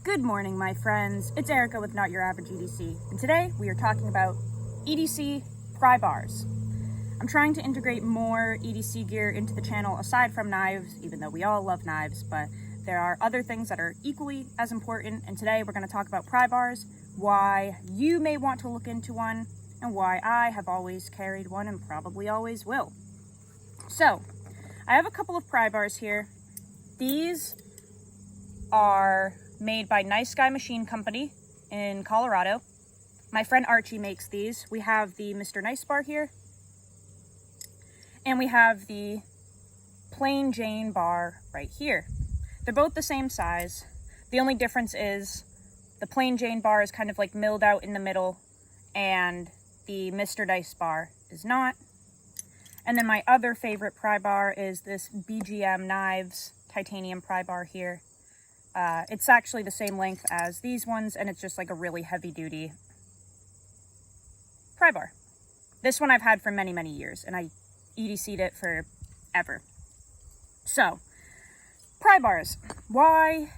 Good morning, my friends. It's Erica with Not Your Average EDC, and today we are talking about EDC Prybars. I'm trying to integrate more EDC gear into the channel aside from knives, even though we all love knives, but there are other things that are equally as important, and today we're going to talk about Prybars, why you may want to look into one, and why I have always carried one and probably always will. So, I have a couple of Prybars here. These are made by Nice Guy Machine Company in Colorado. My friend Archie makes these. We have the Mr. Nice bar here, and we have the plain Jane bar right here. They're both the same size. The only difference is the plain Jane bar is kind of like milled out in the middle, and the Mr. Nice bar is not. And then my other favorite pry bar is this BGM Knives titanium pry bar here. It's actually the same length as these ones, and it's just like a really heavy-duty pry bar. This one I've had for many, many years, and I EDC'd it forever. So, pry bars. Why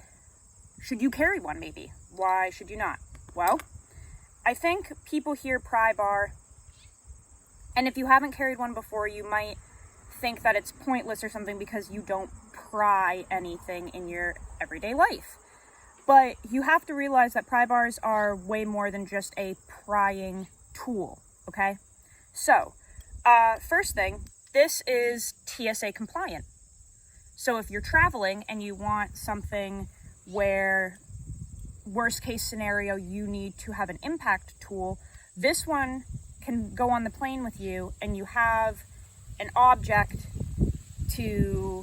should you carry one, maybe? Why should you not? Well, I think people hear pry bar, and if you haven't carried one before, you might think that it's pointless or something because you don't pry anything in your everyday life. But you have to realize that pry bars are way more than just a prying tool, okay? So, first thing, this is TSA Compliant. So if you're traveling and you want something where, worst case scenario, you need to have an impact tool, this one can go on the plane with you and you have an object to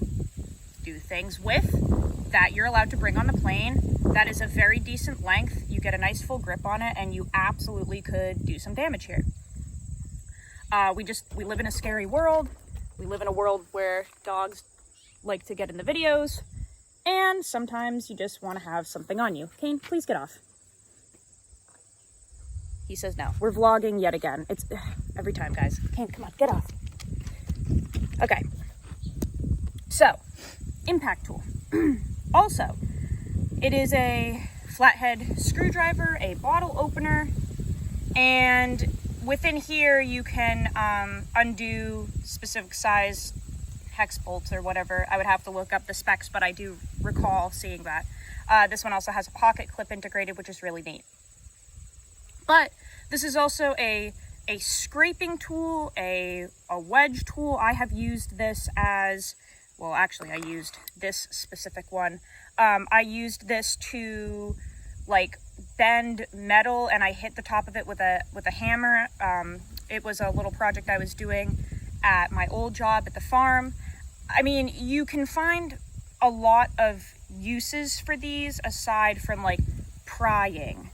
do things with that you're allowed to bring on the plane. That is a very decent length. You get a nice full grip on it, and you absolutely could do some damage here. We live in a scary world. We live in a world where dogs like to get in the videos, and sometimes you just want to have something on you. Kane, please get off. He says no. We're vlogging yet again. It's every time, guys. Kane, come on, get off. Okay. So, impact tool. Also, it is a flathead screwdriver, a bottle opener, and within here you can undo specific size hex bolts or whatever. I would have to look up the specs, but I do recall seeing that. This one also has a pocket clip integrated, which is really neat. But this is also a scraping tool, a wedge tool. I have used this as, well, actually I used this specific one. I used this to like bend metal, and I hit the top of it with a hammer. It was a little project I was doing at my old job at the farm. I mean, you can find a lot of uses for these aside from like prying.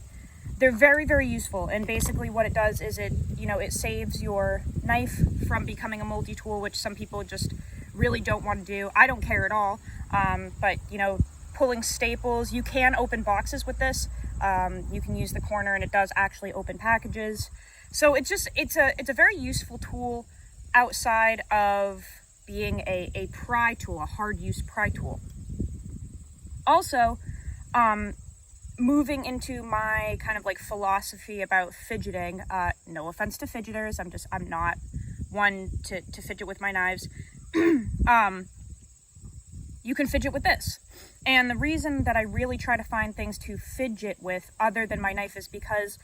They're very, very useful, and basically what it does is it saves your knife from becoming a multi-tool, which some people just really don't want to do. I don't care at all, but pulling staples, you can open boxes with this. You can use the corner, and it does actually open packages. So it's a very useful tool outside of being a pry tool, a hard use pry tool. Also, moving into my kind of like philosophy about fidgeting, no offense to fidgeters, I'm not one to fidget with my knives. You can fidget with this. And the reason that I really try to find things to fidget with other than my knife is because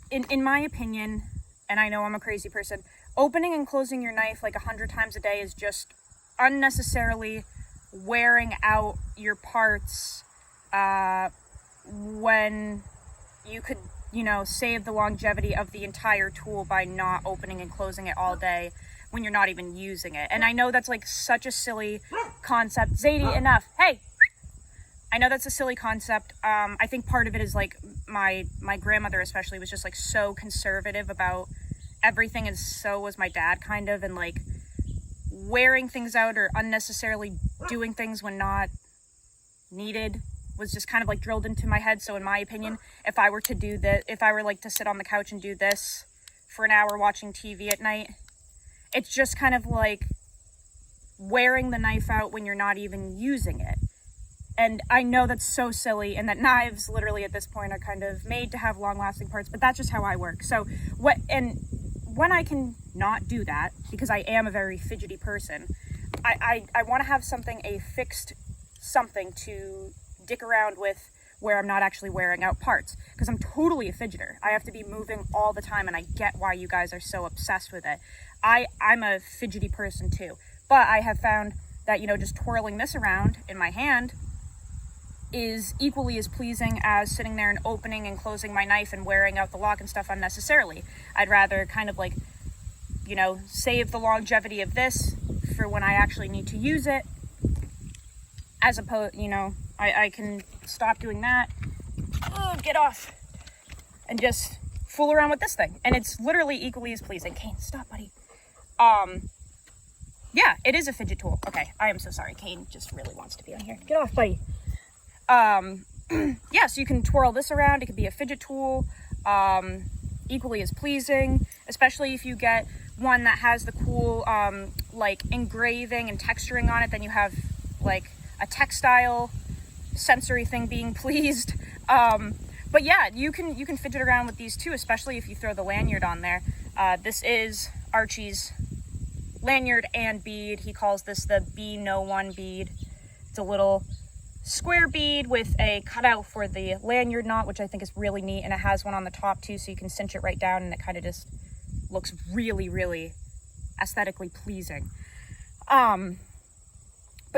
in my opinion, and I know I'm a crazy person, opening and closing your knife like 100 times a day is just unnecessarily wearing out your parts, when you could, save the longevity of the entire tool by not opening and closing it all day when you're not even using it. And I know that's like such a silly concept. Zadie, enough. Hey! I know that's a silly concept. I think part of it is like my grandmother especially was just like so conservative about everything, and so was my dad kind of, and like wearing things out or unnecessarily doing things when not needed was just kind of like drilled into my head. So in my opinion, if I were like to sit on the couch and do this for an hour watching TV at night, it's just kind of like wearing the knife out when you're not even using it. And I know that's so silly, and that knives literally at this point are kind of made to have long-lasting parts, but that's just how I work. So when I can not do that, because I am a very fidgety person, I want to have something, a fixed something to dick around with where I'm not actually wearing out parts, because I'm totally a fidgeter. I have to be moving all the time, and I get why you guys are so obsessed with it. I'm a fidgety person too, but I have found that, you know, just twirling this around in my hand is equally as pleasing as sitting there and opening and closing my knife and wearing out the lock and stuff unnecessarily. I'd rather kind of like, you know, save the longevity of this for when I actually need to use it, as opposed, you know, I can stop doing that, get off, and just fool around with this thing. And it's literally equally as pleasing. Kane, stop, buddy. Yeah, it is a fidget tool. Okay, I am so sorry. Kane just really wants to be on here. Get off, buddy. Yeah, so you can twirl this around. It could be a fidget tool, equally as pleasing, especially if you get one that has the cool, like engraving and texturing on it. Then you have like a textile sensory thing being pleased. But yeah, you can fidget around with these too, especially if you throw the lanyard on there. This is Archie's lanyard and bead. He calls this the B-No-One bead. It's a little square bead with a cutout for the lanyard knot, which I think is really neat, and it has one on the top too, so you can cinch it right down, and it kind of just looks really, really aesthetically pleasing. But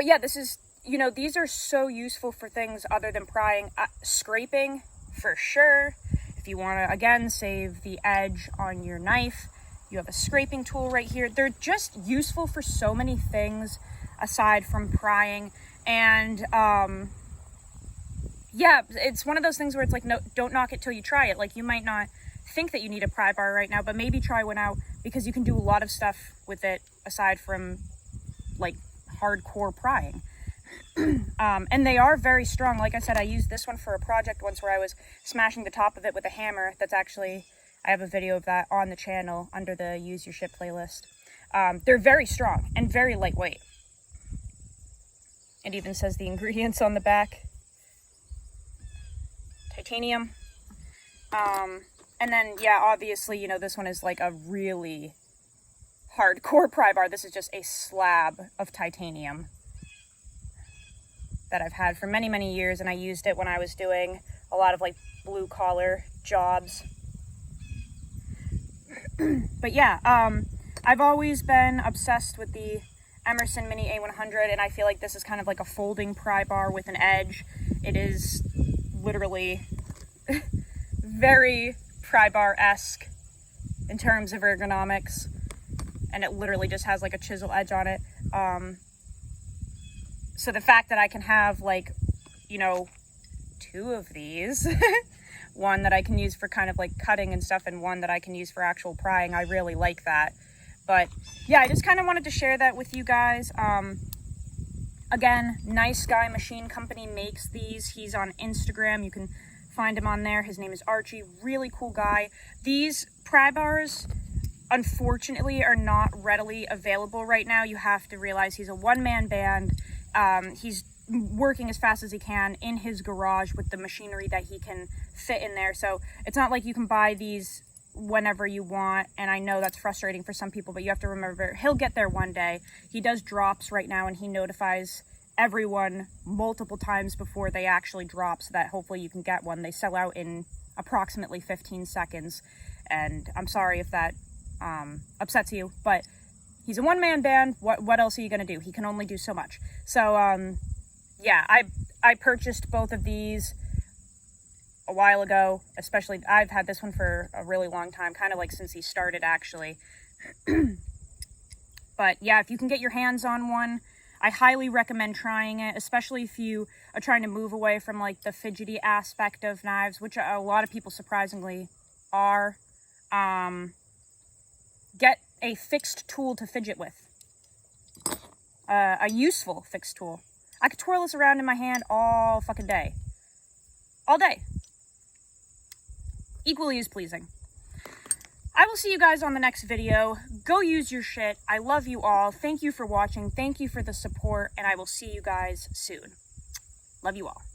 yeah, this is, you know, these are so useful for things other than prying. Scraping, for sure. If you want to, again, save the edge on your knife, you have a scraping tool right here. They're just useful for so many things aside from prying. And yeah, it's one of those things where it's like, no, don't knock it till you try it. Like, you might not think that you need a pry bar right now, but maybe try one out, because you can do a lot of stuff with it aside from like hardcore prying. And they are very strong. Like I said, I used this one for a project once where I was smashing the top of it with a hammer. That's actually, I have a video of that on the channel under the Use Your Shit playlist. They're very strong and very lightweight. It even says the ingredients on the back. Titanium. And then, yeah, obviously, you know, this one is like a really hardcore pry bar. This is just a slab of titanium that I've had for many, many years, and I used it when I was doing a lot of like blue collar jobs. But yeah, I've always been obsessed with the Emerson Mini A100, and I feel like this is kind of like a folding pry bar with an edge. It is literally very pry bar-esque in terms of ergonomics, and it literally just has like a chisel edge on it. So the fact that I can have like, you know, two of these, one that I can use for kind of like cutting and stuff, and one that I can use for actual prying, I really like that. But yeah, I just kind of wanted to share that with you guys. Again, Nice Guy Machine Company makes these. He's on Instagram. You can find him on there. His name is Archie. Really cool guy. These pry bars, unfortunately, are not readily available right now. You have to realize he's a one-man band. He's working as fast as he can in his garage with the machinery that he can fit in there. So it's not like you can buy these whenever you want, and I know that's frustrating for some people, but you have to remember, he'll get there one day. He does drops right now, and he notifies everyone multiple times before they actually drop, so that hopefully you can get one. They sell out in approximately 15 seconds, and I'm sorry if that upsets you, but he's a one-man band. What else are you gonna do? He can only do so much. So yeah, I purchased both of these a while ago. Especially, I've had this one for a really long time, kind of like since he started, actually. But yeah, if you can get your hands on one, I highly recommend trying it, especially if you are trying to move away from like the fidgety aspect of knives, which a lot of people surprisingly are. Get a fixed tool to fidget with. A useful fixed tool. I could twirl this around in my hand all fucking day. All day. Equally as pleasing. I will see you guys on the next video. Go use your shit. I love you all. Thank you for watching. Thank you for the support, and I will see you guys soon. Love you all.